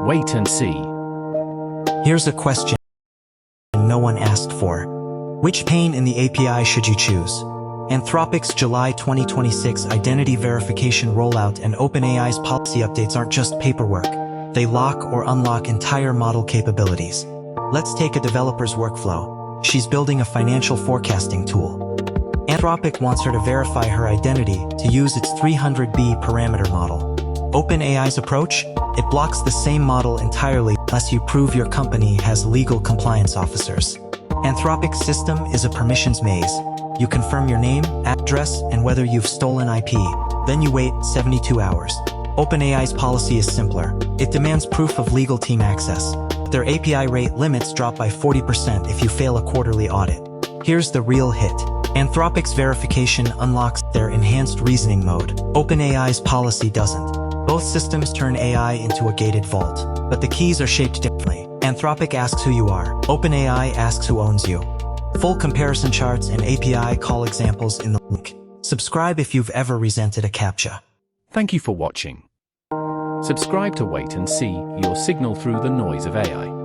Wait and see. Here's a question no one asked for. Which pane in the API should you choose? Anthropic's July 2026 identity verification rollout and OpenAI's policy updates aren't just paperwork. They lock or unlock entire model capabilities. Let's take a developer's workflow. She's building a financial forecasting tool. Anthropic wants her to verify her identity to use its 300B parameter model. OpenAI's approach? It blocks the same model entirely unless you prove your company has legal compliance officers. Anthropic's system is a permissions maze. You confirm your name, address, and whether you've stolen IP. Then you wait 72 hours. OpenAI's policy is simpler. It demands proof of legal team access. Their API rate limits drop by 40% if you fail a quarterly audit. Here's the real hit. Anthropic's verification unlocks their enhanced reasoning mode. OpenAI's policy doesn't. Both systems turn AI into a gated vault, but the keys are shaped differently. Anthropic asks who you are. OpenAI asks who owns you. Full comparison charts and API call examples in the link. Subscribe if you've ever resented a CAPTCHA. Thank you for watching. Subscribe to Wait and See, your signal through the noise of AI.